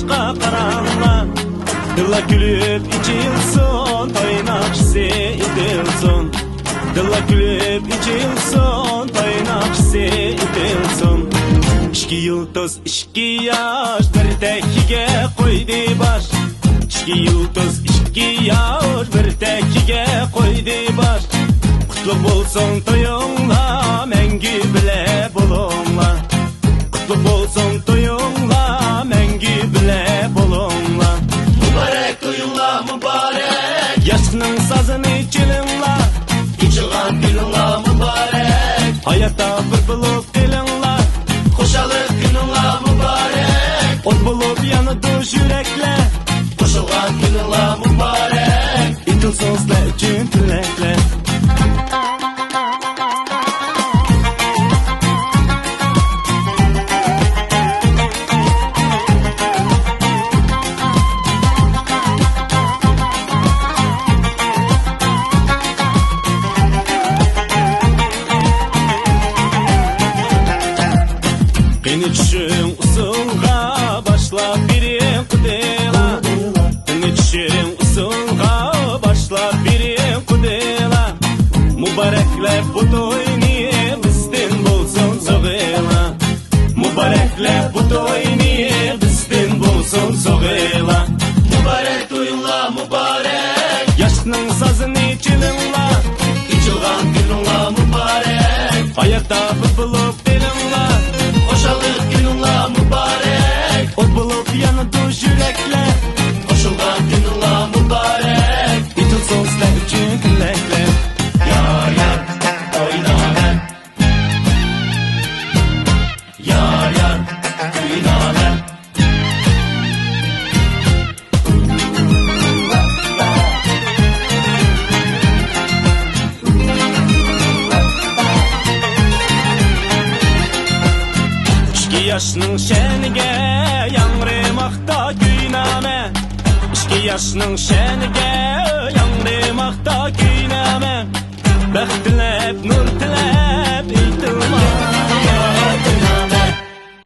yaşqa qaranglar. Dilla gülüp içilsin, toynaqçısı itilsin. Dilla gülüp içilsin, toynaqçısı itilsin. İki yıldız, iki yaş, bir tekiga qo'ydi baş. İki yıldız, iki yaş, bir tekiga qo'ydi baş. Kutlu bo'lsin to'yinglar, mengi bile bo'linglar. Kutlu bo'lsin to'yinglar, mengi bile bo'linglar. Mübarek to'yinglar, mübarek. Yaşning sazini chalinglar, İçilgan güninglar mübarek. hayotda bir bo'lib kelinglar. Xo'shalik güninglar mübarek. Ot bo'lib yanadi yuraklar, Qo'shilgan güninglar mübarek. itilsin sizlar uchun tilaklar. Beni düşün usulga başla biri kudela. Beni düşün usulga başla biri kudela. Mübarekler bu toyni bizden bulsun soğela. Mübarekler bu toyni bizden bulsun soğela. Mübarek to'yinglar mübarek. Yaşның sazını çalinglar, İçilgan güninglar mübarek. hayatda bir bo'lib kelinglar. Xo'shalik güninglar mübarek. Ot bo'lib yanadi yuraklar, Qo'shilgan güninglar mübarek. itilsin sizlar uchun tilaklar. Yar yar oynalar. Yar yar oynalar. İki yaşның şəniga yangrımoqda güynamə. İki yaşның şəniga yangrımoqda güynamə. Bəxt tilab, nur tilab, aytilma.